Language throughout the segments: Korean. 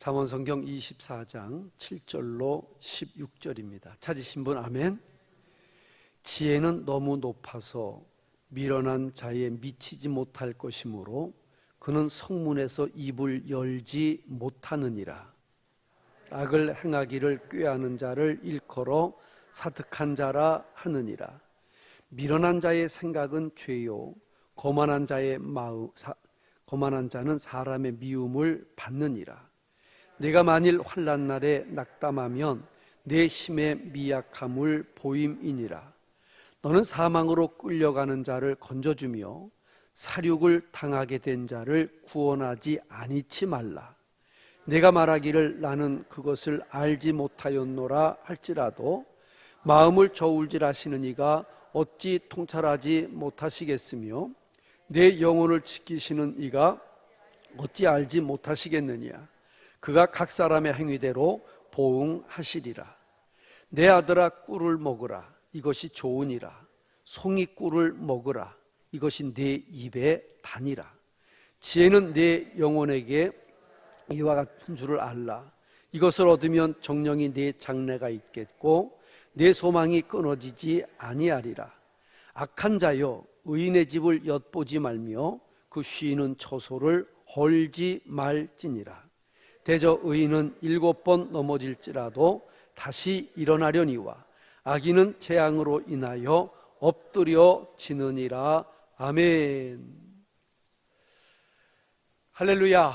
잠언성경 24장 7절로 16절입니다. 찾으신 분 아멘. 지혜는 너무 높아서 미련한 자에 미치지 못할 것이므로 그는 성문에서 입을 열지 못하느니라. 악을 행하기를 꾀하는 자를 일컬어 사득한 자라 하느니라. 미련한 자의 생각은 죄요 거만한 자는 사람의 미움을 받느니라. 내가 만일 환난 날에 낙담하면 내 힘의 미약함을 보임이니라. 너는 사망으로 끌려가는 자를 건져주며 사륙을 당하게 된 자를 구원하지 아니치 말라. 내가 말하기를 나는 그것을 알지 못하였노라 할지라도 마음을 저울질하시는 이가 어찌 통찰하지 못하시겠으며 내 영혼을 지키시는 이가 어찌 알지 못하시겠느냐. 그가 각 사람의 행위대로 보응하시리라. 내 아들아 꿀을 먹으라. 이것이 좋으니라. 송이 꿀을 먹으라. 이것이 내 입에 다니라. 지혜는 내 영혼에게 이와 같은 줄을 알라. 이것을 얻으면 정령이 내 장래가 있겠고 내 소망이 끊어지지 아니하리라. 악한 자여 의인의 집을 엿보지 말며 그 쉬는 처소를 헐지 말지니라. 대저 의인은 7번 넘어질지라도 다시 일어나려니와 악인은 재앙으로 인하여 엎드려지느니라. 아멘. 할렐루야.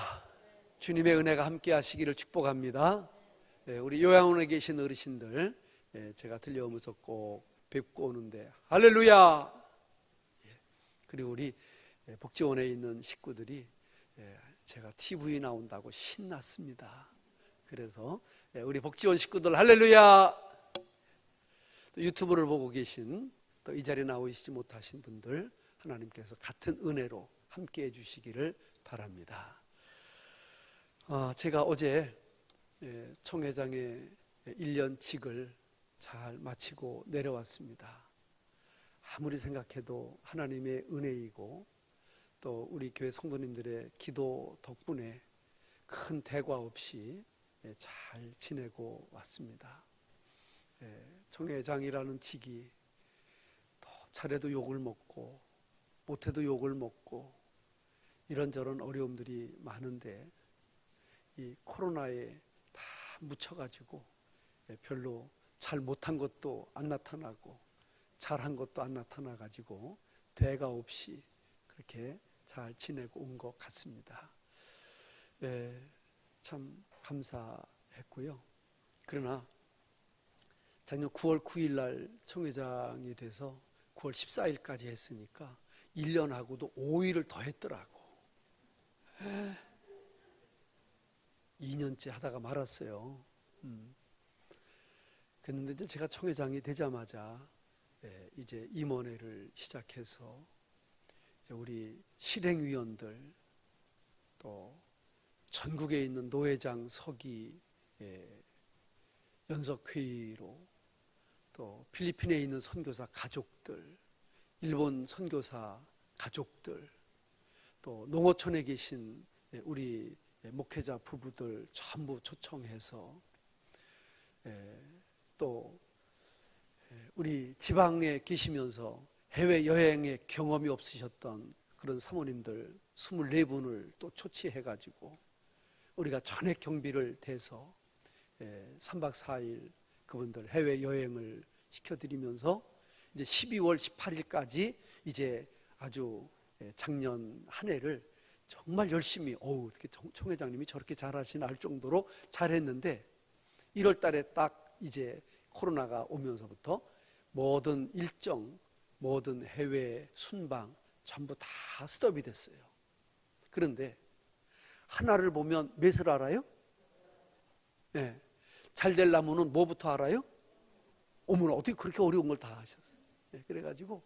주님의 은혜가 함께 하시기를 축복합니다. 우리 요양원에 계신 어르신들 제가 들려오면서 꼭 뵙고 오는데 할렐루야. 그리고 우리 복지원에 있는 식구들이 제가 TV 나온다고 신났습니다. 그래서 우리 복지원 식구들 할렐루야. 또 유튜브를 보고 계신 또 이 자리에 나오시지 못하신 분들 하나님께서 같은 은혜로 함께해 주시기를 바랍니다. 제가 어제 총회장의 1년직을 잘 마치고 내려왔습니다. 아무리 생각해도 하나님의 은혜이고 또 우리 교회 성도님들의 기도 덕분에 큰 대과 없이 잘 지내고 왔습니다. 총회장이라는 직이 또 잘해도 욕을 먹고 못해도 욕을 먹고 이런저런 어려움들이 많은데 이 코로나에 다 묻혀가지고 별로 잘 못한 것도 안 나타나고 잘한 것도 안 나타나가지고 대가 없이 그렇게 잘 지내고 온 것 같습니다. 참 감사했고요. 그러나 작년 9월 9일 날 총회장이 돼서 9월 14일까지 했으니까 1년하고도 5일을 더 했더라고. 2년째 하다가 말았어요. 그런데 이제 제가 총회장이 되자마자 이제 임원회를 시작해서 이제 우리 실행위원들 또 전국에 있는 노회장 서기 연석회의로 또 필리핀에 있는 선교사 가족들, 일본 선교사 가족들, 또 농어촌에 계신 우리 목회자 부부들 전부 초청해서 또 우리 지방에 계시면서 해외여행의 경험이 없으셨던 그런 사모님들 24분을 또 초치해가지고 우리가 전액 경비를 대서 3박 4일 그분들 해외여행을 시켜드리면서 이제 12월 18일까지 이제 아주 작년 한 해를 정말 열심히 어떻게 총회장님이 저렇게 잘하시나 할 정도로 잘했는데 1월 달에 딱 이제 코로나가 오면서부터 모든 일정, 모든 해외 순방 전부 다 스톱이 됐어요. 그런데 하나를 보면 몇을 알아요? 잘 되려면은 뭐부터 알아요? 어머나 어떻게 그렇게 어려운 걸 다 하셨어요. 그래가지고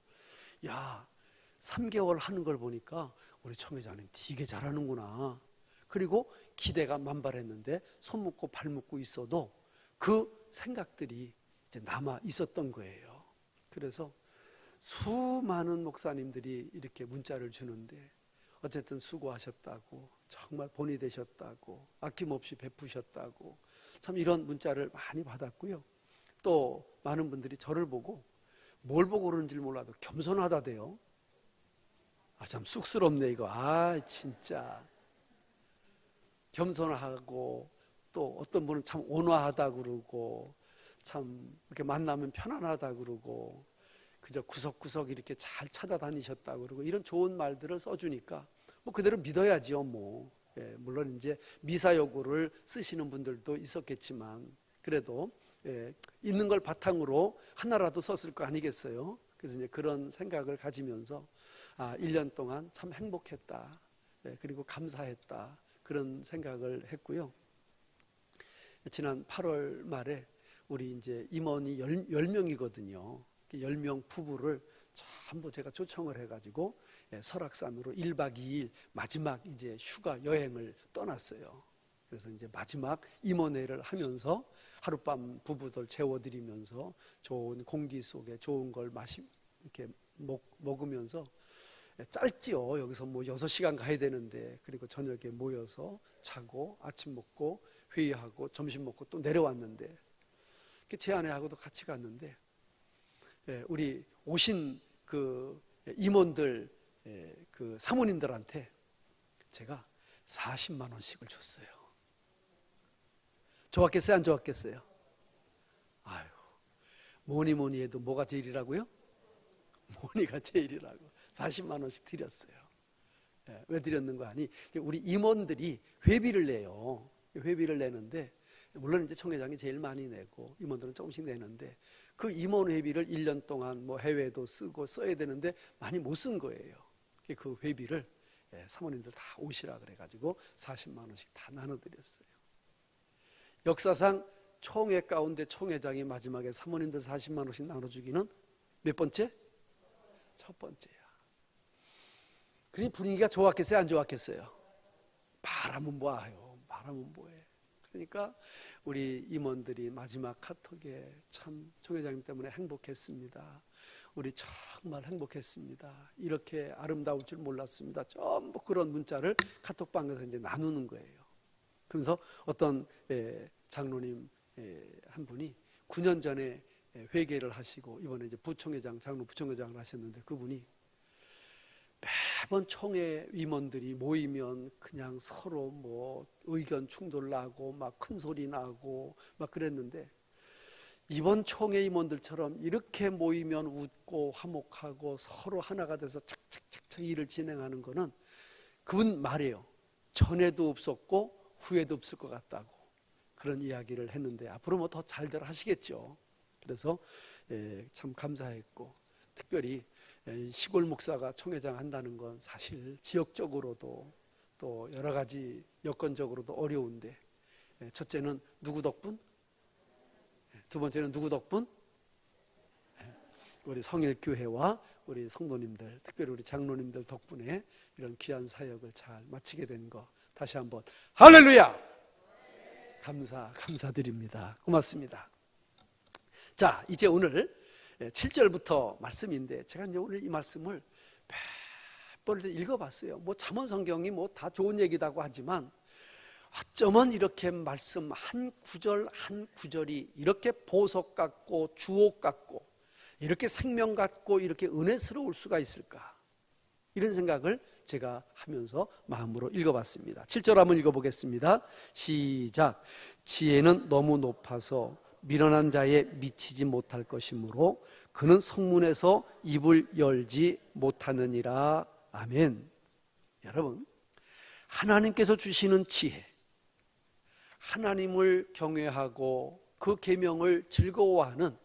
3개월 하는 걸 보니까 우리 총회장님 되게 잘하는구나. 그리고 기대가 만발했는데 손 묶고 발 묶고 있어도 그 생각들이 이제 남아 있었던 거예요. 그래서 수많은 목사님들이 이렇게 문자를 주는데 어쨌든 수고하셨다고, 정말 본이 되셨다고, 아낌없이 베푸셨다고, 참 이런 문자를 많이 받았고요. 또 많은 분들이 저를 보고 뭘 보고 그런지 몰라도 겸손하다대요. 참 쑥스럽네 이거. 진짜 겸손하고, 또 어떤 분은 참 온화하다 그러고, 참 이렇게 만나면 편안하다 그러고, 그저 구석구석 이렇게 잘 찾아다니셨다 그러고, 이런 좋은 말들을 써주니까 뭐 그대로 믿어야지요. 뭐 물론 이제 미사여구를 쓰시는 분들도 있었겠지만, 그래도 있는 걸 바탕으로 하나라도 썼을 거 아니겠어요. 그래서 이제 그런 생각을 가지면서 1년 동안 참 행복했다, 그리고 감사했다, 그런 생각을 했고요. 지난 8월 말에 우리 이제 임원이 10명이거든요. 10명 부부를 전부 제가 초청을 해가지고 설악산으로 1박 2일 마지막 이제 휴가 여행을 떠났어요. 그래서 이제 마지막 임원회를 하면서 하룻밤 부부들 재워드리면서 좋은 공기 속에 좋은 걸 이렇게 먹으면서, 짧지요. 여기서 뭐 6시간 가야 되는데, 그리고 저녁에 모여서 자고 아침 먹고 회의하고 점심 먹고 또 내려왔는데, 제 아내하고도 같이 갔는데, 우리 오신 그 임원들, 그 사모님들한테 제가 40만 원씩을 줬어요. 좋았겠어요? 안 좋았겠어요? 아유, 뭐니 해도 뭐가 제일이라고요? 뭐니가 제일이라고 40만 원씩 드렸어요. 왜 드렸는 거 아니? 우리 임원들이 회비를 내요. 회비를 내는데, 물론 이제 총회장이 제일 많이 내고 임원들은 조금씩 내는데, 그 임원 회비를 1년 동안 뭐 해외도 쓰고 써야 되는데 많이 못 쓴 거예요. 그 회비를 사모님들 다 오시라 그래가지고 40만 원씩 다 나눠드렸어요. 역사상 총회 가운데 총회장이 마지막에 사모님들 40만 원씩 나눠주기는 몇 번째? 첫 번째야. 그러니 분위기가 좋았겠어요? 안 좋았겠어요? 바람은 뭐예요? 바람은 뭐예요? 그러니까 우리 임원들이 마지막 카톡에 참 총회장님 때문에 행복했습니다. 우리 정말 행복했습니다. 이렇게 아름다울 줄 몰랐습니다. 전부 그런 문자를 카톡방에서 이제 나누는 거예요. 그래서 어떤 장로님 한 분이 9년 전에 회개를 하시고 이번에 이제 장로 부총회장을 하셨는데, 그분이 매번 총회 임원들이 모이면 그냥 서로 뭐 의견 충돌 나고 막 큰 소리 나고 막 그랬는데, 이번 총회 임원들처럼 이렇게 모이면 웃고 화목하고 서로 하나가 돼서 착착착착 일을 진행하는 거는, 그분 말이에요, 전에도 없었고 후에도 없을 것 같다고 그런 이야기를 했는데, 앞으로 뭐 더 잘들 하시겠죠. 그래서 참 감사했고, 특별히 시골 목사가 총회장 한다는 건 사실 지역적으로도 또 여러 가지 여건적으로도 어려운데, 첫째는 누구 덕분? 두 번째는 누구 덕분? 우리 성일교회와 우리 성도님들, 특별히 우리 장로님들 덕분에 이런 귀한 사역을 잘 마치게 된 거 다시 한번 할렐루야! 감사드립니다. 고맙습니다. 자, 이제 오늘 7절부터 말씀인데, 제가 이제 오늘 이 말씀을 몇 번 읽어봤어요. 뭐 잠언 성경이 뭐 다 좋은 얘기다고 하지만, 어쩌면 이렇게 말씀 한 구절 한 구절이 이렇게 보석 같고 주옥 같고 이렇게 생명 같고 이렇게 은혜스러울 수가 있을까, 이런 생각을 제가 하면서 마음으로 읽어봤습니다. 7절 한번 읽어보겠습니다. 시작. 지혜는 너무 높아서 미련한 자에 미치지 못할 것이므로 그는 성문에서 입을 열지 못하느니라. 아멘. 여러분, 하나님께서 주시는 지혜, 하나님을 경외하고 그 계명을 즐거워하는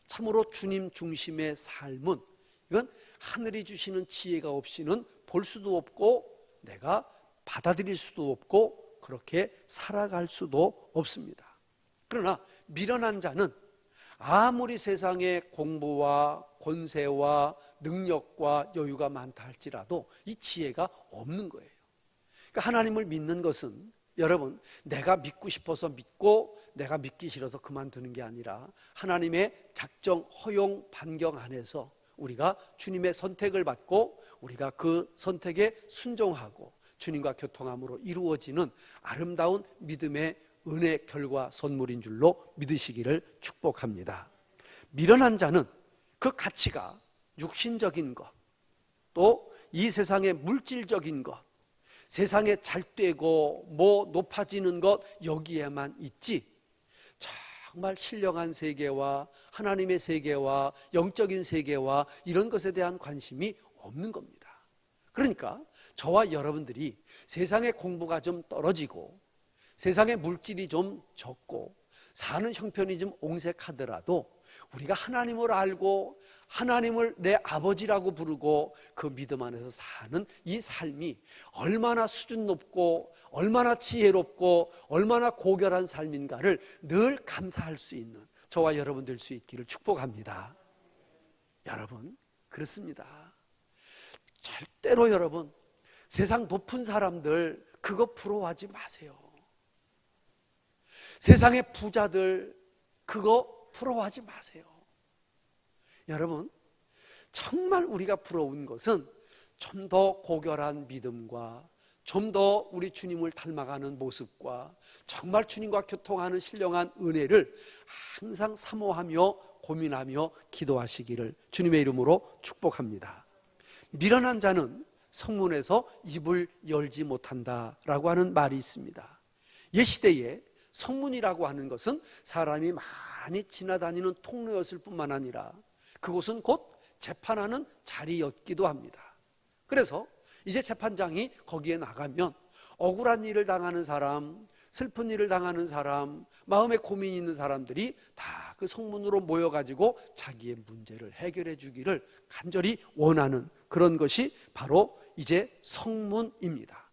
참으로 주님 중심의 삶은, 이건 하늘이 주시는 지혜가 없이는 볼 수도 없고 내가 받아들일 수도 없고 그렇게 살아갈 수도 없습니다. 그러나 미련한 자는 아무리 세상에 공부와 권세와 능력과 여유가 많다 할지라도 이 지혜가 없는 거예요. 그러니까 하나님을 믿는 것은, 여러분, 내가 믿고 싶어서 믿고 내가 믿기 싫어서 그만두는 게 아니라 하나님의 작정, 허용, 반경 안에서 우리가 주님의 선택을 받고 우리가 그 선택에 순종하고 주님과 교통함으로 이루어지는 아름다운 믿음의 은혜 결과 선물인 줄로 믿으시기를 축복합니다. 미련한 자는 그 가치가 육신적인 것, 또 이 세상의 물질적인 것, 세상에 잘 되고 뭐 높아지는 것, 여기에만 있지 정말 신령한 세계와 하나님의 세계와 영적인 세계와 이런 것에 대한 관심이 없는 겁니다. 그러니까 저와 여러분들이 세상의 공부가 좀 떨어지고 세상의 물질이 좀 적고 사는 형편이 좀 옹색하더라도 우리가 하나님을 알고 하나님을 내 아버지라고 부르고 그 믿음 안에서 사는 이 삶이 얼마나 수준 높고 얼마나 지혜롭고 얼마나 고결한 삶인가를 늘 감사할 수 있는 저와 여러분 될 수 있기를 축복합니다. 여러분, 그렇습니다. 절대로 여러분 세상 높은 사람들 그거 부러워하지 마세요. 세상의 부자들 그거 부러워하지 마세요. 여러분, 정말 우리가 부러운 것은 좀 더 고결한 믿음과 좀 더 우리 주님을 닮아가는 모습과 정말 주님과 교통하는 신령한 은혜를 항상 사모하며 고민하며 기도하시기를 주님의 이름으로 축복합니다. 미련한 자는 성문에서 입을 열지 못한다라고 하는 말이 있습니다. 옛시대에 성문이라고 하는 것은 사람이 많이 지나다니는 통로였을 뿐만 아니라 그곳은 곧 재판하는 자리였기도 합니다. 그래서 이제 재판장이 거기에 나가면 억울한 일을 당하는 사람, 슬픈 일을 당하는 사람, 마음에 고민이 있는 사람들이 다 그 성문으로 모여가지고 자기의 문제를 해결해 주기를 간절히 원하는 그런 것이 바로 이제 성문입니다.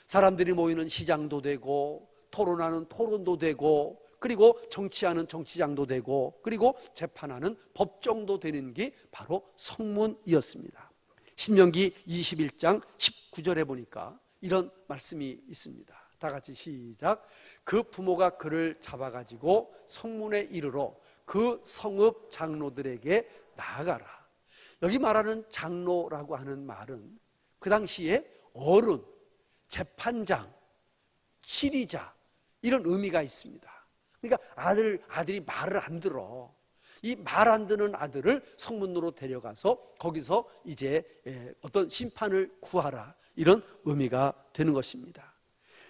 사람들이 모이는 시장도 되고 토론하는 토론도 되고 그리고 정치하는 정치장도 되고 그리고 재판하는 법정도 되는 게 바로 성문이었습니다. 신명기 21장 19절에 보니까 이런 말씀이 있습니다. 다 같이 시작. 그 부모가 그를 잡아가지고 성문에 이르러 그 성읍 장로들에게 나아가라. 여기 말하는 장로라고 하는 말은 그 당시에 어른, 재판장, 치리자 이런 의미가 있습니다. 그러니까 아들이 말을 안 들어. 이 말 안 듣는 아들을 성문으로 데려가서 거기서 이제 어떤 심판을 구하라 이런 의미가 되는 것입니다.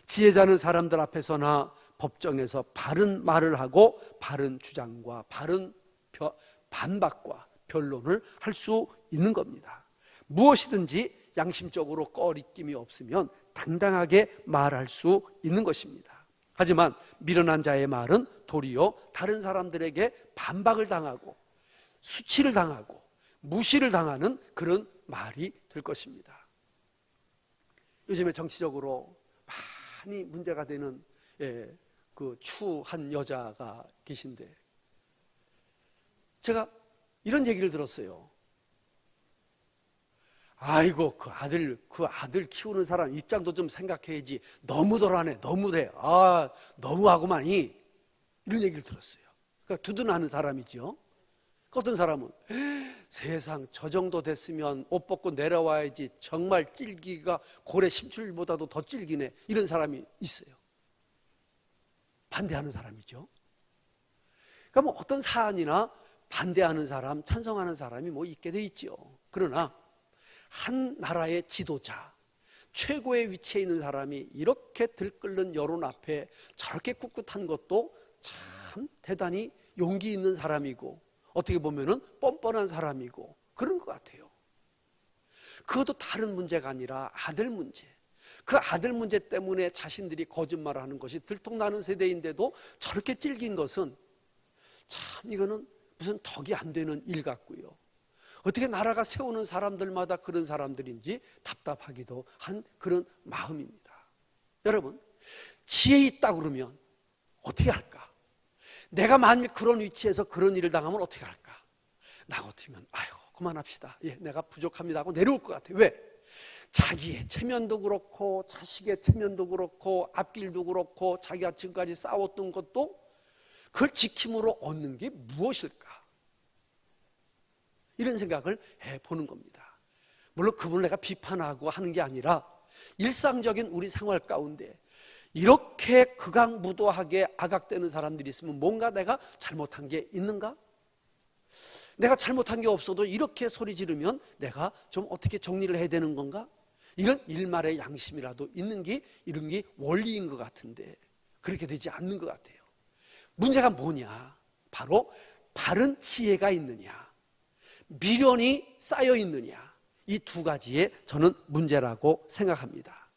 지혜자는 사람들 앞에서나 법정에서 바른 말을 하고 바른 주장과 바른 반박과 변론을 할 수 있는 겁니다. 무엇이든지 양심적으로 꺼리낌이 없으면 당당하게 말할 수 있는 것입니다. 하지만 미련한 자의 말은 도리어 다른 사람들에게 반박을 당하고 수치를 당하고 무시를 당하는 그런 말이 될 것입니다. 요즘에 정치적으로 많이 문제가 되는 그 추한 여자가 계신데 제가 이런 얘기를 들었어요. 아이고 그 아들 키우는 사람 입장도 좀 생각해야지. 너무덜하네, 너무래. 너무하구만이. 이런 얘기를 들었어요. 그러니까 두둔하는 사람이죠. 어떤 사람은 세상 저 정도 됐으면 옷 벗고 내려와야지. 정말 찔기가 고래 심줄보다도 더 찔기네. 이런 사람이 있어요. 반대하는 사람이죠. 그러니까 뭐 어떤 사안이나 반대하는 사람, 찬성하는 사람이 뭐 있게 돼 있죠. 그러나 한 나라의 지도자, 최고의 위치에 있는 사람이 이렇게 들끓는 여론 앞에 저렇게 꿋꿋한 것도 참 대단히 용기 있는 사람이고 어떻게 보면은 뻔뻔한 사람이고 그런 것 같아요. 그것도 다른 문제가 아니라 아들 문제. 그 아들 문제 때문에 자신들이 거짓말하는 것이 들통나는 세대인데도 저렇게 찔긴 것은 참 이거는 무슨 덕이 안 되는 일 같고요. 어떻게 나라가 세우는 사람들마다 그런 사람들인지 답답하기도 한 그런 마음입니다. 여러분, 지혜 있다 그러면 어떻게 할까? 내가 만일 그런 위치에서 그런 일을 당하면 어떻게 할까? 나 같으면 아이고 그만합시다. 내가 부족합니다 하고 내려올 것 같아요. 왜? 자기의 체면도 그렇고 자식의 체면도 그렇고 앞길도 그렇고 자기가 지금까지 싸웠던 것도 그걸 지킴으로 얻는 게 무엇일까? 이런 생각을 해보는 겁니다. 물론 그분을 내가 비판하고 하는 게 아니라 일상적인 우리 생활 가운데 이렇게 극악무도하게 악악되는 사람들이 있으면 뭔가 내가 잘못한 게 있는가? 내가 잘못한 게 없어도 이렇게 소리 지르면 내가 좀 어떻게 정리를 해야 되는 건가? 이런 일말의 양심이라도 있는 게 이런 게 원리인 것 같은데 그렇게 되지 않는 것 같아요. 문제가 뭐냐? 바로 바른 지혜가 있느냐, 미련이 쌓여 있느냐, 이 두 가지에 저는 문제라고 생각합니다.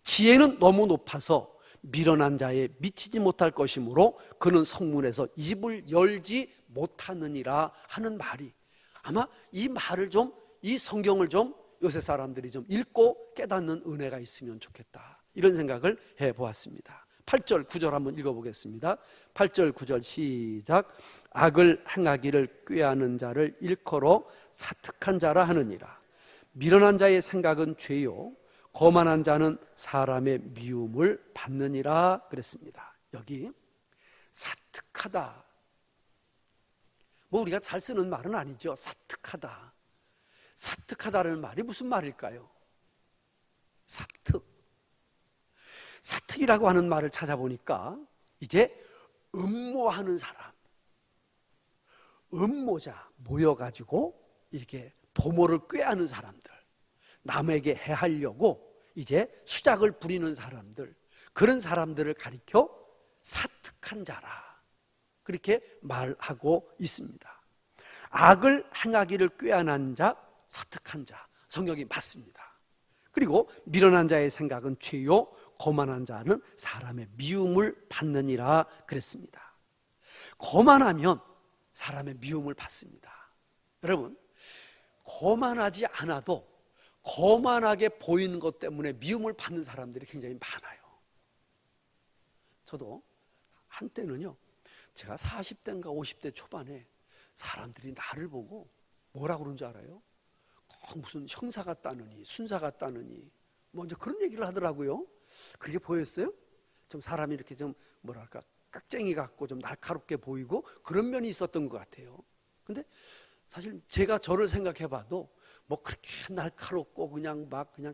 지혜는 너무 높아서 미련한 자에 미치지 못할 것이므로 그는 성문에서 입을 열지 못하느니라 하는 말이, 아마 이 말을 좀, 이 성경을 좀 요새 사람들이 좀 읽고 깨닫는 은혜가 있으면 좋겠다, 이런 생각을 해보았습니다. 8절 9절 한번 읽어보겠습니다. 8절 9절 시작. 악을 행하기를 꾀하는 자를 일컬어 사특한 자라 하느니라. 미련한 자의 생각은 죄요 거만한 자는 사람의 미움을 받느니라 그랬습니다. 여기 사특하다, 뭐 우리가 잘 쓰는 말은 아니죠. 사특하다. 사특하다는 말이 무슨 말일까요? 사특이라고 하는 말을 찾아보니까 이제 음모하는 사람, 음모자, 모여가지고 이렇게 도모를 꾀하는 사람들, 남에게 해하려고 이제 수작을 부리는 사람들, 그런 사람들을 가리켜 사특한 자라, 그렇게 말하고 있습니다. 악을 행하기를 꾀하는 자, 사특한 자, 성경이 맞습니다. 그리고 미련한 자의 생각은 죄요 거만한 자는 사람의 미움을 받느니라 그랬습니다. 거만하면 사람의 미움을 받습니다. 여러분, 거만하지 않아도 거만하게 보이는 것 때문에 미움을 받는 사람들이 굉장히 많아요. 저도 한때는요, 제가 40대인가 50대 초반에 사람들이 나를 보고 뭐라고 그러는 줄 알아요? 무슨 형사 같다느니 순사 같다느니 뭐 이제 그런 얘기를 하더라고요. 그게 보였어요? 좀 사람이 이렇게 좀 뭐랄까 깍쟁이 같고 좀 날카롭게 보이고 그런 면이 있었던 것 같아요. 근데 사실 제가 저를 생각해 봐도 뭐 그렇게 날카롭고 그냥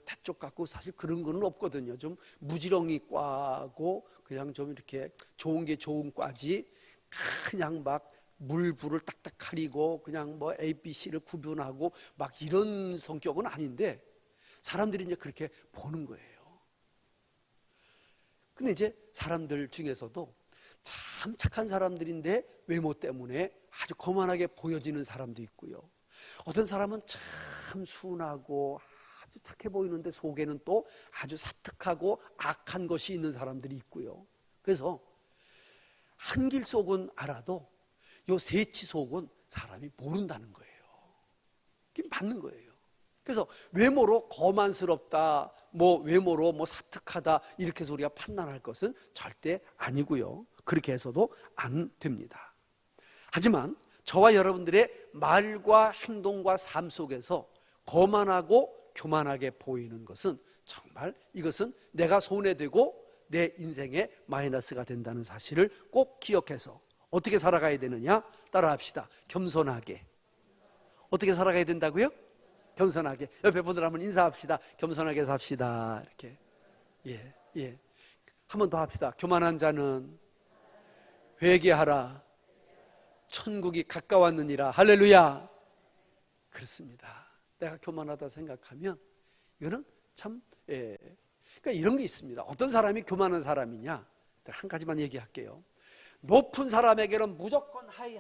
대쪽 같고 사실 그런 거는 없거든요. 좀 무지렁이 과고 그냥 좀 이렇게 좋은 게 좋은 과지, 그냥 막 물불을 딱딱 가리고 그냥 뭐 A, B, C를 구분하고 막 이런 성격은 아닌데 사람들이 이제 그렇게 보는 거예요. 근데 이제 사람들 중에서도 참 착한 사람들인데 외모 때문에 아주 거만하게 보여지는 사람도 있고요. 어떤 사람은 참 순하고 아주 착해 보이는데 속에는 또 아주 사특하고 악한 것이 있는 사람들이 있고요. 그래서 한 길 속은 알아도 요 세치 속은 사람이 모른다는 거예요. 그게 맞는 거예요. 그래서 외모로 거만스럽다, 뭐 외모로 뭐 사특하다 이렇게 해서 우리가 판단할 것은 절대 아니고요. 그렇게 해서도 안 됩니다. 하지만 저와 여러분들의 말과 행동과 삶 속에서 거만하고 교만하게 보이는 것은 정말 이것은 내가 손해되고 내 인생에 마이너스가 된다는 사실을 꼭 기억해서 어떻게 살아가야 되느냐? 따라합시다. 겸손하게. 어떻게 살아가야 된다고요? 겸손하게. 옆에 분들 한번 인사합시다. 겸손하게 삽시다. 이렇게. 예. 한 번 더 합시다. 교만한 자는 회개하라. 천국이 가까웠느니라. 할렐루야. 그렇습니다. 내가 교만하다 생각하면 이거는 참, 그러니까 이런 게 있습니다. 어떤 사람이 교만한 사람이냐? 내가 한 가지만 얘기할게요. 높은 사람에게는 무조건 하이.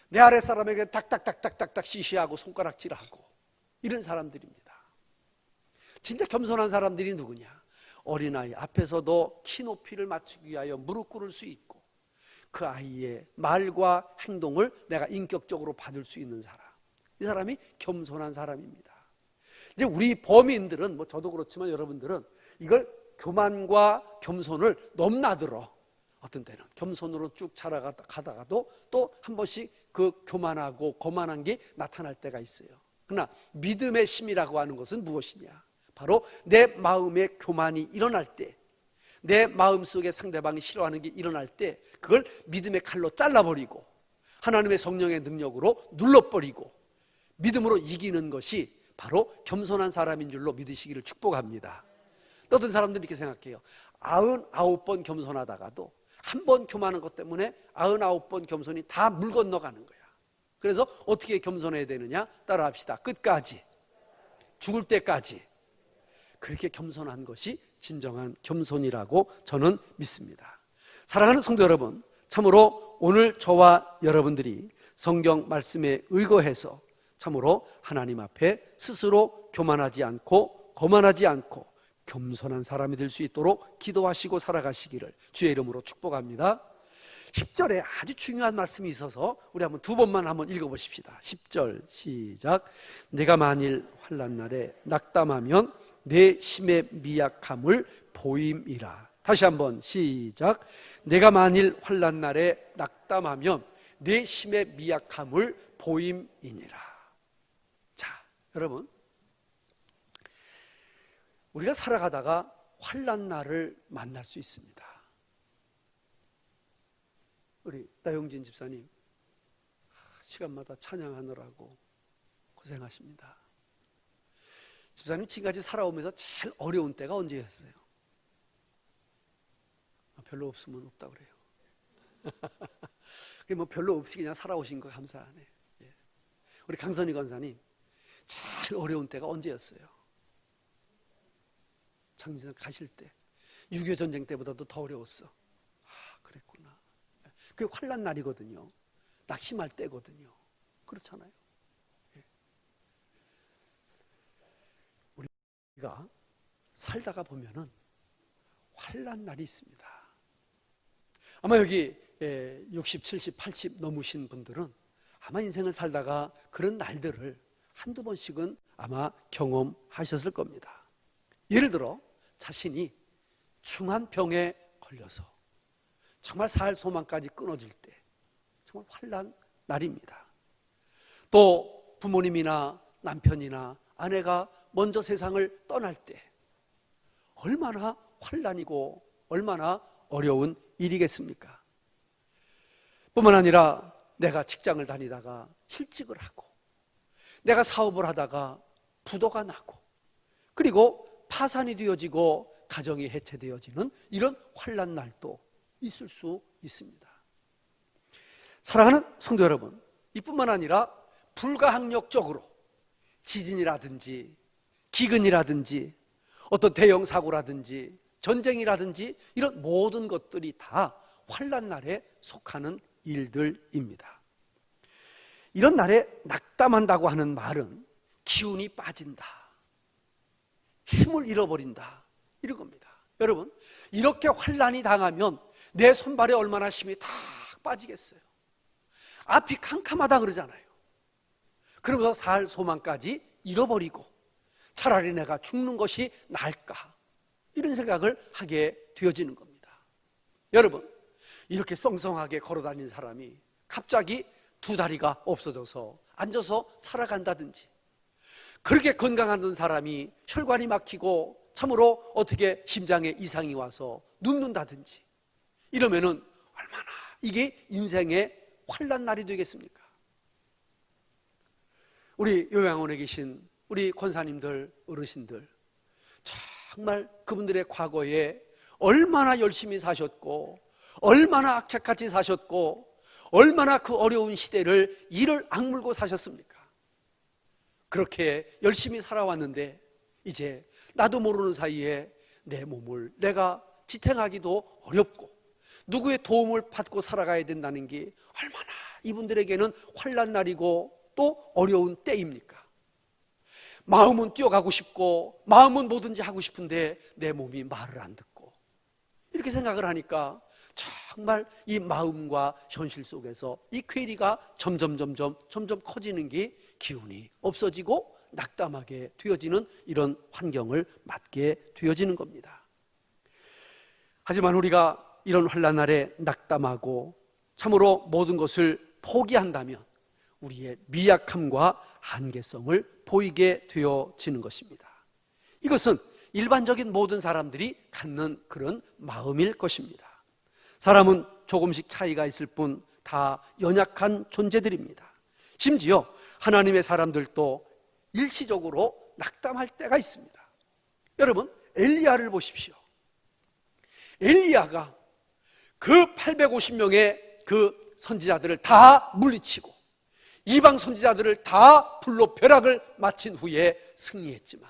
내 아래 사람에게 딱딱딱딱딱딱 시시하고 손가락질하고 이런 사람들입니다. 진짜 겸손한 사람들이 누구냐? 어린아이 앞에서도 키 높이를 맞추기 위하여 무릎 꿇을 수 있고 그 아이의 말과 행동을 내가 인격적으로 받을 수 있는 사람, 이 사람이 겸손한 사람입니다. 이제 우리 범인들은 뭐 저도 그렇지만 여러분들은 이걸 교만과 겸손을 넘나들어 어떤 때는 겸손으로 쭉 자라가다가도 또 한 번씩 그 교만하고 거만한 게 나타날 때가 있어요. 그러나 믿음의 힘이라고 하는 것은 무엇이냐? 바로 내 마음에 교만이 일어날 때, 내 마음속에 상대방이 싫어하는 게 일어날 때 그걸 믿음의 칼로 잘라버리고 하나님의 성령의 능력으로 눌러버리고 믿음으로 이기는 것이 바로 겸손한 사람인 줄로 믿으시기를 축복합니다. 어떤 사람들은 이렇게 생각해요. 99번 겸손하다가도 한 번 교만한 것 때문에 99번 겸손이 다 물 건너가는 거야. 그래서 어떻게 겸손해야 되느냐? 따라합시다. 끝까지, 죽을 때까지. 그렇게 겸손한 것이 진정한 겸손이라고 저는 믿습니다. 사랑하는 성도 여러분, 참으로 오늘 저와 여러분들이 성경 말씀에 의거해서 참으로 하나님 앞에 스스로 교만하지 않고 거만하지 않고 겸손한 사람이 될 수 있도록 기도하시고 살아가시기를 주의 이름으로 축복합니다. 10절에 아주 중요한 말씀이 있어서 우리 한번 두 번만 한번 읽어보십시다. 10절 시작. 내가 만일 환난 날에 낙담하면 내 심의 미약함을 보임이라. 다시 한번 시작. 내가 만일 환난 날에 낙담하면 내 심의 미약함을 보임이니라. 자, 여러분, 우리가 살아가다가 환난 날을 만날 수 있습니다. 우리 나용진 집사님, 시간마다 찬양하느라고 고생하십니다. 집사님 지금까지 살아오면서 제일 어려운 때가 언제였어요? 별로 없으면 없다 그래요. 뭐 별로 없이 그냥 살아오신 거 감사하네. 우리 강선희 권사님, 제일 어려운 때가 언제였어요? 장진 가실 때. 6.25 전쟁 때보다도 더 어려웠어. 그랬구나. 그게 환난 날이거든요. 낙심할 때거든요. 그렇잖아요. 우리가 살다가 보면은 환난 날이 있습니다. 아마 여기 60, 70, 80 넘으신 분들은 아마 인생을 살다가 그런 날들을 한두 번씩은 아마 경험하셨을 겁니다. 예를 들어 자신이 중한 병에 걸려서 정말 살 소망까지 끊어질 때 정말 환난 날입니다. 또 부모님이나 남편이나 아내가 먼저 세상을 떠날 때 얼마나 환난이고 얼마나 어려운 일이겠습니까? 뿐만 아니라 내가 직장을 다니다가 실직을 하고 내가 사업을 하다가 부도가 나고 그리고 파산이 되어지고 가정이 해체되어지는 이런 환난 날도 있을 수 있습니다. 사랑하는 성도 여러분, 이뿐만 아니라 불가항력적으로 지진이라든지 기근이라든지 어떤 대형 사고라든지 전쟁이라든지 이런 모든 것들이 다 환난 날에 속하는 일들입니다. 이런 날에 낙담한다고 하는 말은 기운이 빠진다, 힘을 잃어버린다, 이런 겁니다. 여러분, 이렇게 환난이 당하면 내 손발에 얼마나 힘이 다 빠지겠어요. 앞이 캄캄하다 그러잖아요. 그러면서 살 소망까지 잃어버리고 차라리 내가 죽는 것이 나을까, 이런 생각을 하게 되어지는 겁니다. 여러분, 이렇게 썽썽하게 걸어다니는 사람이 갑자기 두 다리가 없어져서 앉아서 살아간다든지, 그렇게 건강한 사람이 혈관이 막히고 참으로 어떻게 심장에 이상이 와서 눕는다든지, 이러면은 얼마나 이게 인생의 환난 날이 되겠습니까? 우리 요양원에 계신 우리 권사님들, 어르신들, 정말 그분들의 과거에 얼마나 열심히 사셨고 얼마나 악착같이 사셨고 얼마나 그 어려운 시대를 이를 악물고 사셨습니까? 그렇게 열심히 살아왔는데 이제 나도 모르는 사이에 내 몸을 내가 지탱하기도 어렵고 누구의 도움을 받고 살아가야 된다는 게 얼마나 이분들에게는 환난 날이고 또 어려운 때입니까? 마음은 뛰어가고 싶고 마음은 뭐든지 하고 싶은데 내 몸이 말을 안 듣고, 이렇게 생각을 하니까 정말 이 마음과 현실 속에서 이 괴리가 점점 커지는 게 기운이 없어지고 낙담하게 되어지는 이런 환경을 맞게 되어지는 겁니다. 하지만 우리가 이런 환난 날에 낙담하고 참으로 모든 것을 포기한다면 우리의 미약함과 한계성을 보이게 되어지는 것입니다. 이것은 일반적인 모든 사람들이 갖는 그런 마음일 것입니다. 사람은 조금씩 차이가 있을 뿐 다 연약한 존재들입니다. 심지어 하나님의 사람들도 일시적으로 낙담할 때가 있습니다. 여러분, 엘리야를 보십시오. 엘리야가 그 850명의 그 선지자들을 다 물리치고 이방 선지자들을 다 불로 벼락을 맞힌 후에 승리했지만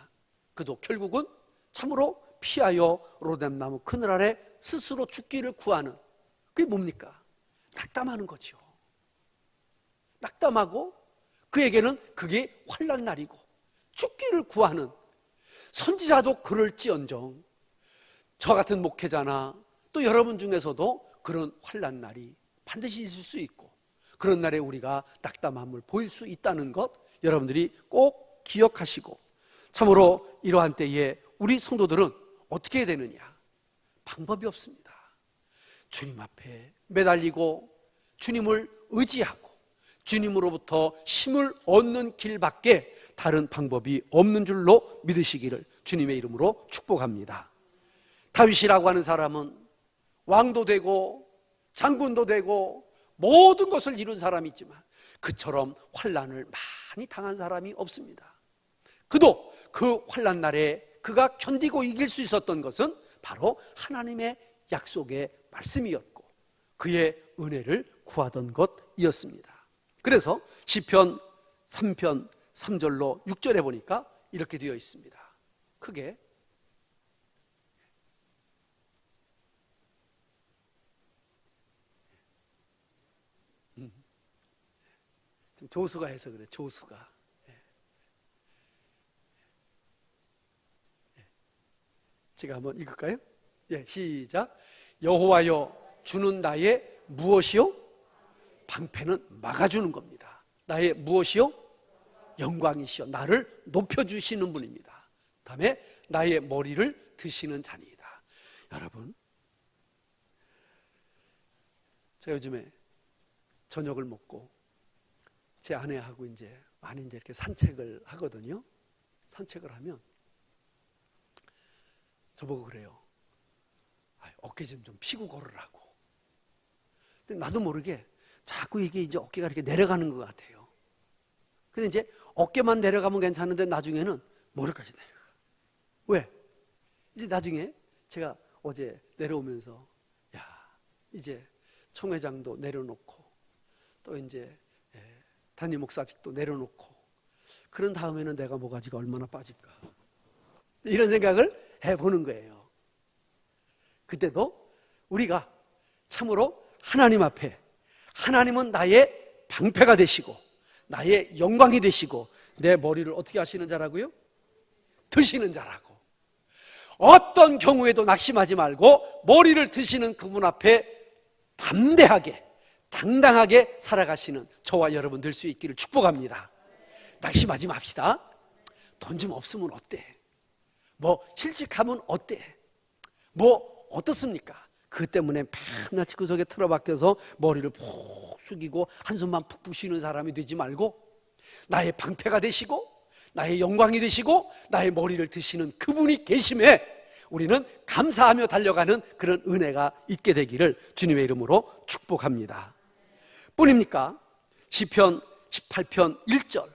그도 결국은 참으로 피하여 로뎀나무 그늘 아래 스스로 죽기를 구하는, 그게 뭡니까? 낙담하는 거죠. 낙담하고 그에게는 그게 환난 날이고 죽기를 구하는, 선지자도 그럴지언정 저 같은 목회자나 또 여러분 중에서도 그런 환난 날이 반드시 있을 수 있고 그런 날에 우리가 낙담함을 보일 수 있다는 것 여러분들이 꼭 기억하시고, 참으로 이러한 때에 우리 성도들은 어떻게 해야 되느냐? 방법이 없습니다. 주님 앞에 매달리고 주님을 의지하고 주님으로부터 힘을 얻는 길밖에 다른 방법이 없는 줄로 믿으시기를 주님의 이름으로 축복합니다. 다윗이라고 하는 사람은 왕도 되고 장군도 되고 모든 것을 이룬 사람이지만 그처럼 환난을 많이 당한 사람이 없습니다. 그도 그 환난 날에 그가 견디고 이길 수 있었던 것은 바로 하나님의 약속의 말씀이었고 그의 은혜를 구하던 것이었습니다. 그래서 시편 3편 3절로 6절에 보니까 이렇게 되어 있습니다. 크게 좀 조수가 해서 그래. 조수가 제가 한번 읽을까요? 시작. 여호와여, 주는 나의 무엇이요? 방패는 막아주는 겁니다. 나의 무엇이요? 영광이시여, 나를 높여주시는 분입니다. 다음에 나의 머리를 드시는 자니이다. 여러분, 제가 요즘에 저녁을 먹고 제 아내하고 이제 많이 이렇게 산책을 하거든요. 산책을 하면 저보고 그래요. 어깨 좀 피고 걸으라고. 근데 나도 모르게 자꾸 이게 이제 어깨가 이렇게 내려가는 것 같아요. 근데 이제 어깨만 내려가면 괜찮은데 나중에는 머리까지 내려가. 왜? 이제 나중에 제가 어제 내려오면서 이제 총회장도 내려놓고 또 이제 담임 목사직도 내려놓고 그런 다음에는 내가 뭐가지가 얼마나 빠질까, 이런 생각을 해보는 거예요. 그때도 우리가 참으로 하나님 앞에, 하나님은 나의 방패가 되시고 나의 영광이 되시고 내 머리를 어떻게 하시는 자라고요? 드시는 자라고. 어떤 경우에도 낙심하지 말고 머리를 드시는 그분 앞에 담대하게 당당하게 살아가시는 저와 여러분 될 수 있기를 축복합니다. 낙심하지 맙시다. 돈 좀 없으면 어때? 뭐 실직하면 어때? 뭐 어떻습니까? 그 때문에 맨날 집구석에 틀어박혀서 머리를 푹 숙이고 한숨만 푹푹 쉬는 사람이 되지 말고 나의 방패가 되시고 나의 영광이 되시고 나의 머리를 드시는 그분이 계심에 우리는 감사하며 달려가는 그런 은혜가 있게 되기를 주님의 이름으로 축복합니다. 뿐입니까? 시편 18편 1절,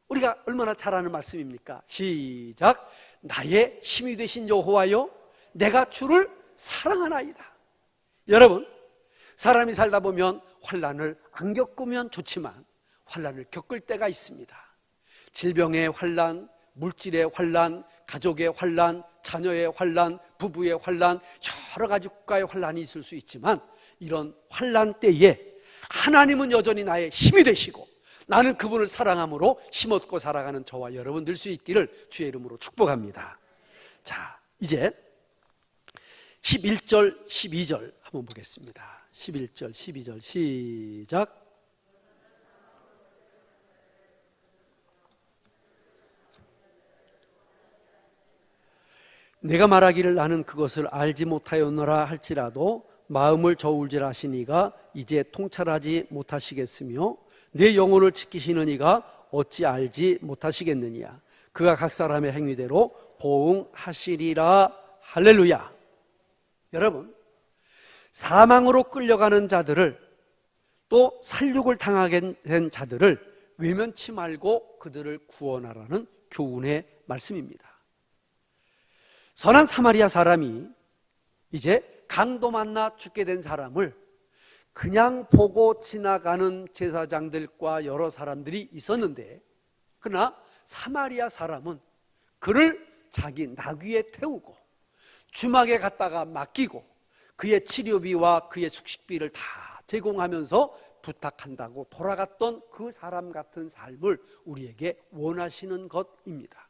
우리가 얼마나 잘 아는 말씀입니까? 시작. 나의 힘이 되신 여호와여, 내가 주를 사랑하나이다. 여러분, 사람이 살다 보면 환난을 안 겪으면 좋지만 환난을 겪을 때가 있습니다. 질병의 환난, 물질의 환난, 가족의 환난, 자녀의 환난, 부부의 환난, 여러 가지 국가의 환난이 있을 수 있지만 이런 환난 때에 하나님은 여전히 나의 힘이 되시고 나는 그분을 사랑함으로 힘없고 살아가는 저와 여러분 될 수 있기를 주의 이름으로 축복합니다. 자, 이제 11절, 12절 한번 보겠습니다. 11절, 12절 시작. 내가 말하기를 나는 그것을 알지 못하였노라 할지라도 마음을 저울질하시니가 이제 통찰하지 못하시겠으며 내 영혼을 지키시는 이가 어찌 알지 못하시겠느냐. 그가 각 사람의 행위대로 보응하시리라. 할렐루야. 여러분, 사망으로 끌려가는 자들을 또 살육을 당하게 된 자들을 외면치 말고 그들을 구원하라는 교훈의 말씀입니다. 선한 사마리아 사람이 이제 강도 만나 죽게 된 사람을 그냥 보고 지나가는 제사장들과 여러 사람들이 있었는데, 그러나 사마리아 사람은 그를 자기 나귀에 태우고 주막에 갖다가 맡기고 그의 치료비와 그의 숙식비를 다 제공하면서 부탁한다고 돌아갔던 그 사람 같은 삶을 우리에게 원하시는 것입니다.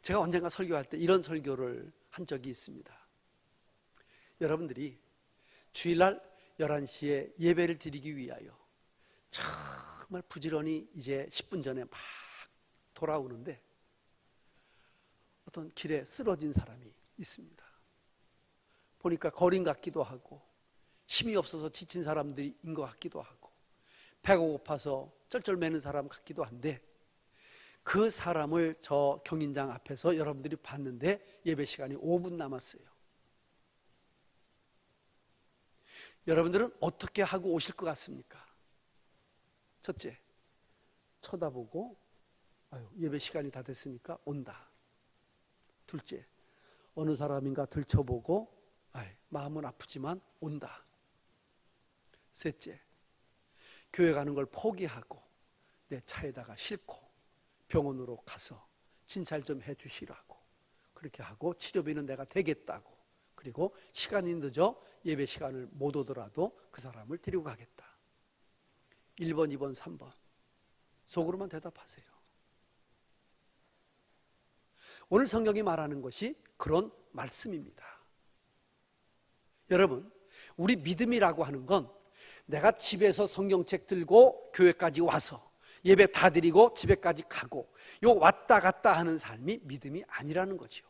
제가 언젠가 설교할 때 이런 설교를 한 적이 있습니다. 여러분들이 주일날 11시에 예배를 드리기 위하여 정말 부지런히 이제 10분 전에 막 돌아오는데 어떤 길에 쓰러진 사람이 있습니다. 보니까 거린 같기도 하고 힘이 없어서 지친 사람들인 것 같기도 하고 배가 고파서 쩔쩔매는 사람 같기도 한데, 그 사람을 저 경인장 앞에서 여러분들이 봤는데 예배 시간이 5분 남았어요. 여러분들은 어떻게 하고 오실 것 같습니까? 첫째, 쳐다보고 예배 시간이 다 됐으니까 온다. 둘째, 어느 사람인가 들춰보고 마음은 아프지만 온다. 셋째, 교회 가는 걸 포기하고 내 차에다가 싣고 병원으로 가서 진찰 좀 해주시라고, 그렇게 하고 치료비는 내가 대겠다고, 그리고 시간이 늦어 예배 시간을 못 오더라도 그 사람을 데리고 가겠다. 1번, 2번, 3번 속으로만 대답하세요. 오늘 성경이 말하는 것이 그런 말씀입니다. 여러분, 우리 믿음이라고 하는 건 내가 집에서 성경책 들고 교회까지 와서 예배 다 드리고 집에까지 가고 요 왔다 갔다 하는 삶이 믿음이 아니라는 거죠.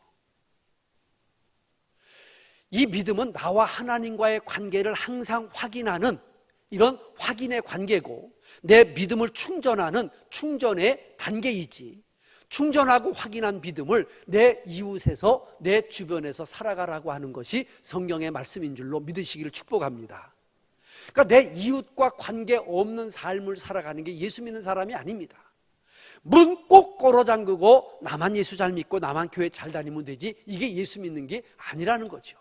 이 믿음은 나와 하나님과의 관계를 항상 확인하는 이런 확인의 관계고, 내 믿음을 충전하는 충전의 단계이지, 충전하고 확인한 믿음을 내 이웃에서 내 주변에서 살아가라고 하는 것이 성경의 말씀인 줄로 믿으시기를 축복합니다. 그러니까 내 이웃과 관계없는 삶을 살아가는 게 예수 믿는 사람이 아닙니다. 문 꼭 걸어 잠그고 나만 예수 잘 믿고 나만 교회 잘 다니면 되지, 이게 예수 믿는 게 아니라는 거죠.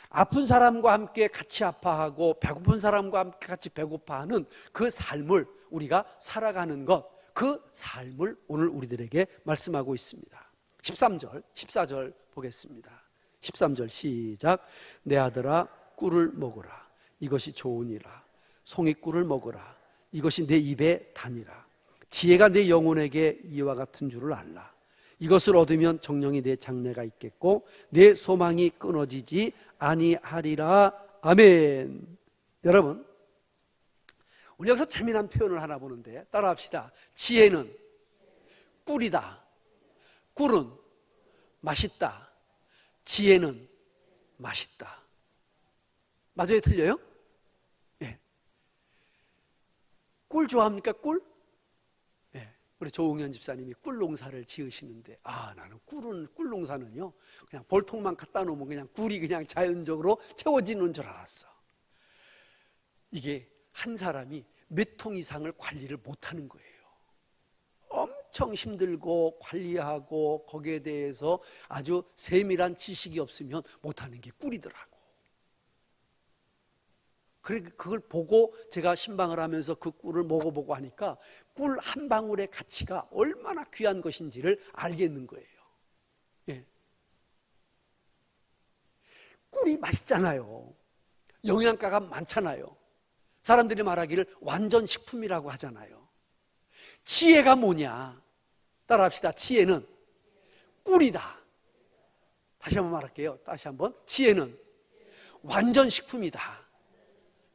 아픈 사람과 함께 같이 아파하고 배고픈 사람과 함께 같이 배고파하는 그 삶을 우리가 살아가는 것, 그 삶을 오늘 우리들에게 말씀하고 있습니다. 13절, 14절 보겠습니다. 13절 시작. 내 아들아 꿀을 먹으라. 이것이 좋으니라. 송이꿀을 먹으라. 이것이 내 입에 다니라. 지혜가 내 영혼에게 이와 같은 줄을 알라. 이것을 얻으면 정령이 내 장래가 있겠고 내 소망이 끊어지지 아니하리라. 아멘. 여러분, 우리 여기서 재미난 표현을 하나 보는데 따라합시다. 지혜는 꿀이다. 꿀은 맛있다. 지혜는 맛있다. 맞아요? 틀려요? 예. 꿀 좋아합니까? 꿀? 예. 우리 조응현 집사님이 꿀 농사를 지으시는데, 나는 꿀 농사는요 그냥 볼통만 갖다 놓으면 그냥 꿀이 그냥 자연적으로 채워지는 줄 알았어. 이게 한 사람이 몇 통 이상을 관리를 못하는 거예요. 엄청 힘들고 관리하고 거기에 대해서 아주 세밀한 지식이 없으면 못하는 게 꿀이더라고. 그걸 보고 제가 신방을 하면서 그 꿀을 먹어보고 하니까 꿀 한 방울의 가치가 얼마나 귀한 것인지를 알겠는 거예요. 예. 꿀이 맛있잖아요. 영양가가 많잖아요. 사람들이 말하기를 완전 식품이라고 하잖아요. 지혜가 뭐냐? 따라합시다. 지혜는 꿀이다. 다시 한번 말할게요. 다시 한번. 지혜는 완전 식품이다.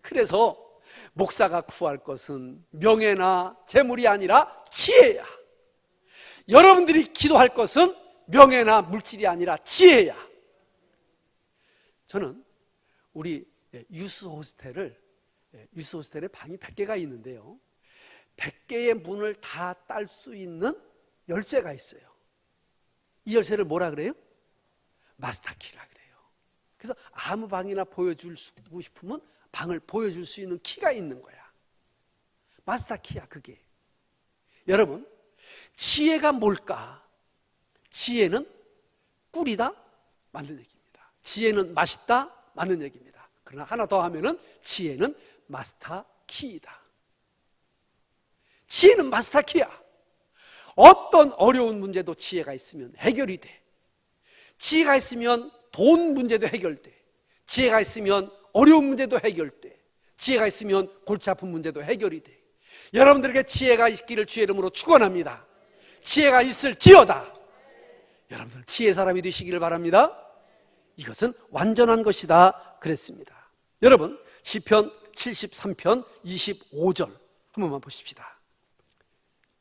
그래서 목사가 구할 것은 명예나 재물이 아니라 지혜야. 여러분들이 기도할 것은 명예나 물질이 아니라 지혜야. 저는 우리 유스 호스텔에 방이 100개가 있는데요, 100개의 문을 다 딸 수 있는 열쇠가 있어요. 이 열쇠를 뭐라 그래요? 마스터키라 그래요. 그래서 아무 방이나 보여주고 싶으면 방을 보여줄 수 있는 키가 있는 거야. 마스터키야, 그게. 여러분, 지혜가 뭘까? 지혜는 꿀이다? 맞는 얘기입니다. 지혜는 맛있다? 맞는 얘기입니다. 그러나 하나 더 하면은 지혜는 마스터키이다. 지혜는 마스터키야. 어떤 어려운 문제도 지혜가 있으면 해결이 돼. 지혜가 있으면 돈 문제도 해결돼. 지혜가 있으면 어려운 문제도 해결돼. 지혜가 있으면 골치 아픈 문제도 해결이 돼. 여러분들에게 지혜가 있기를 주의 이름으로 축원합니다. 지혜가 있을지어다. 여러분들 지혜 사람이 되시기를 바랍니다. 이것은 완전한 것이다 그랬습니다. 여러분, 시편 73편 25절 한 번만 보십시다.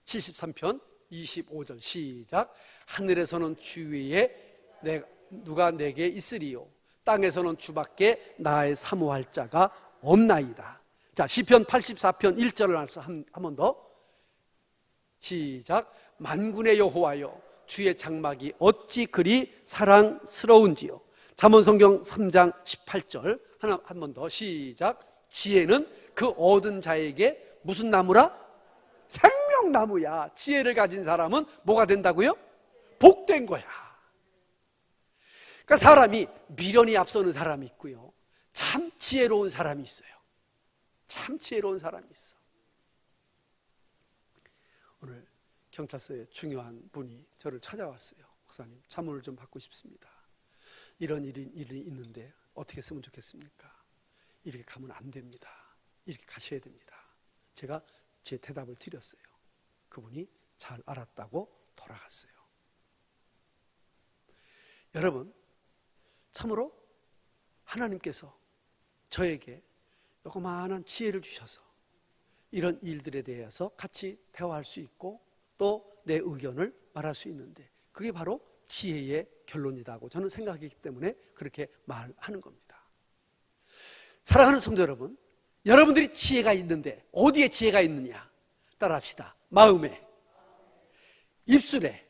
73편 25절 시작. 하늘에서는 주 위에 누가 내게 있으리요, 땅에서는 주밖에 나의 사모할 자가 없나이다. 자, 시편 84편 1절을 알아서 한 번 더 시작. 만군의 여호와여, 주의 장막이 어찌 그리 사랑스러운지요. 잠언성경 3장 18절 한 번 더 시작. 지혜는 그 얻은 자에게 무슨 나무라? 생명나무야. 지혜를 가진 사람은 뭐가 된다고요? 복된 거야. 그러니까 사람이 미련이 앞서는 사람이 있고요, 참 지혜로운 사람이 있어요. 참 지혜로운 사람이 있어. 오늘 경찰서에 중요한 분이 저를 찾아왔어요. 목사님, 자문을 좀 받고 싶습니다. 이런 일이 있는데 어떻게 했으면 좋겠습니까? 이렇게 가면 안 됩니다. 이렇게 가셔야 됩니다. 제가 제 대답을 드렸어요. 그분이 잘 알았다고 돌아갔어요. 여러분, 참으로 하나님께서 저에게 요거만한 지혜를 주셔서 이런 일들에 대해서 같이 대화할 수 있고 또 내 의견을 말할 수 있는데, 그게 바로 지혜의 결론이라고 저는 생각하기 때문에 그렇게 말하는 겁니다. 사랑하는 성도 여러분, 여러분들이 지혜가 있는데 어디에 지혜가 있느냐? 따라합시다. 마음에, 입술에,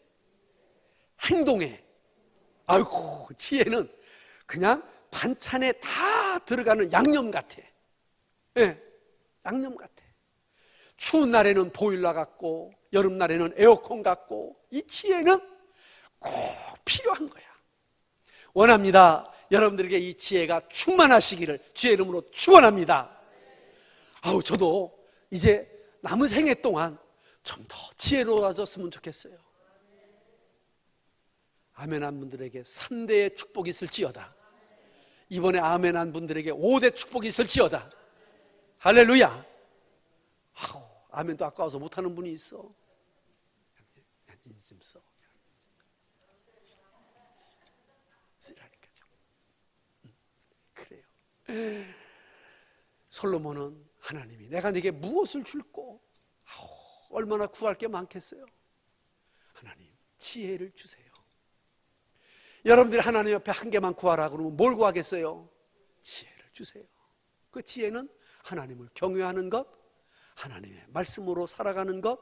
행동에. 아이고, 지혜는 그냥 반찬에 다 들어가는 양념 같아. 예, 양념 같아. 추운 날에는 보일러 같고 여름날에는 에어컨 같고, 이 지혜는 꼭 필요한 거야. 원합니다. 여러분들에게 이 지혜가 충만하시기를 주의 이름으로 축원합니다. 아우, 저도 이제 남은 생애 동안 좀 더 지혜로워졌으면 좋겠어요. 아멘한 분들에게 3대의 축복이 있을지어다. 이번에 아멘한 분들에게 5대 축복이 있을지어다. 할렐루야. 아우, 아멘도 아까워서 못하는 분이 있어. 좀 써. 쓰라니까요. 그래요. 솔로몬은 하나님이 내가 네게 무엇을 줄꼬? 얼마나 구할 게 많겠어요. 하나님, 지혜를 주세요. 여러분들이 하나님 옆에 한 개만 구하라 그러면 뭘 구하겠어요? 지혜를 주세요. 그 지혜는 하나님을 경외하는 것, 하나님의 말씀으로 살아가는 것,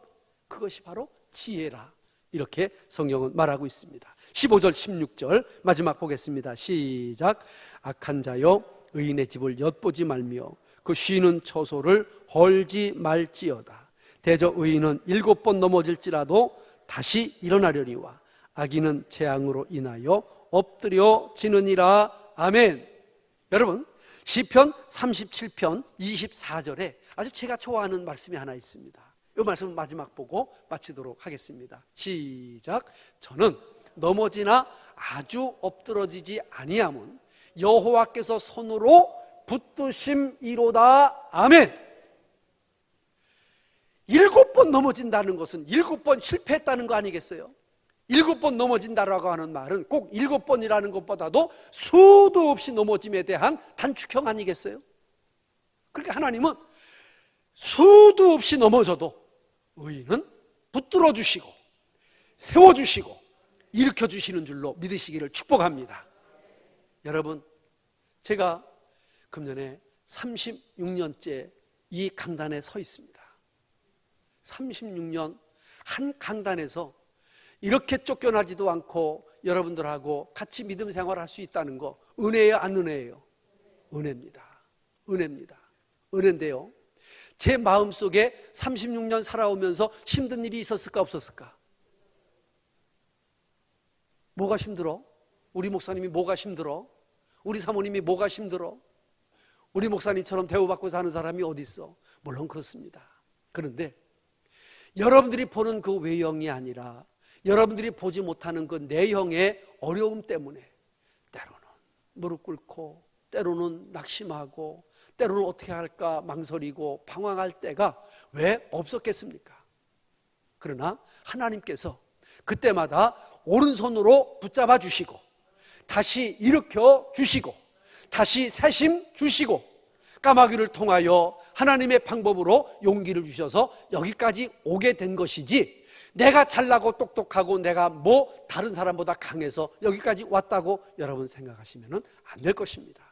그것이 바로 지혜라. 이렇게 성경은 말하고 있습니다. 15절 16절 마지막 보겠습니다. 시작. 악한 자여, 의인의 집을 엿보지 말며 그 쉬는 처소를 헐지 말지어다. 대저 의인은 7번 넘어질지라도 다시 일어나려니와 악인은 재앙으로 인하여 엎드려지느니라. 아멘. 여러분, 시편 37편 24절에 아주 제가 좋아하는 말씀이 하나 있습니다. 이 말씀 마지막 보고 마치도록 하겠습니다. 시작. 저는 넘어지나 아주 엎드러지지 아니함은 여호와께서 손으로 붙드심이로다. 아멘. 7번 넘어진다는 것은 7번 실패했다는 거 아니겠어요? 7번 넘어진다라고 하는 말은 꼭 7번이라는 것보다도 수도 없이 넘어짐에 대한 단축형 아니겠어요? 그러니까 하나님은 수도 없이 넘어져도 의인은 붙들어 주시고 세워 주시고 일으켜 주시는 줄로 믿으시기를 축복합니다. 여러분, 제가 금년에 36년째 이 강단에 서 있습니다. 36년 한 강단에서 이렇게 쫓겨나지도 않고 여러분들하고 같이 믿음 생활할 수 있다는 거 은혜예요, 안 은혜예요? 은혜입니다. 은혜입니다. 은혜인데요, 제 마음속에 36년 살아오면서 힘든 일이 있었을까 없었을까? 뭐가 힘들어? 우리 목사님이 뭐가 힘들어? 우리 사모님이 뭐가 힘들어? 우리 목사님처럼 대우받고 사는 사람이 어디 있어? 물론 그렇습니다. 그런데 여러분들이 보는 그 외형이 아니라 여러분들이 보지 못하는 그 내형의 어려움 때문에 때로는 무릎 꿇고 때로는 낙심하고 때로는 어떻게 할까 망설이고 방황할 때가 왜 없었겠습니까? 그러나 하나님께서 그때마다 오른손으로 붙잡아 주시고 다시 일으켜 주시고 다시 새심 주시고 까마귀를 통하여 하나님의 방법으로 용기를 주셔서 여기까지 오게 된 것이지, 내가 잘나고 똑똑하고 내가 뭐 다른 사람보다 강해서 여기까지 왔다고 여러분 생각하시면 안 될 것입니다.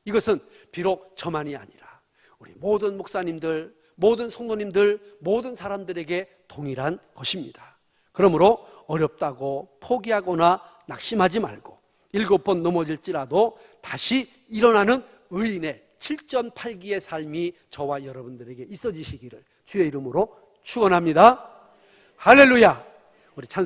이것은 비록 저만이 아니라 우리 모든 목사님들, 모든 성도님들, 모든 사람들에게 동일한 것입니다. 그러므로 어렵다고 포기하거나 낙심하지 말고 7번 넘어질지라도 다시 일어나는 의인의 7.8기의 삶이 저와 여러분들에게 있어지시기를 주의 이름으로 축원합니다. 할렐루야. 우리 찬송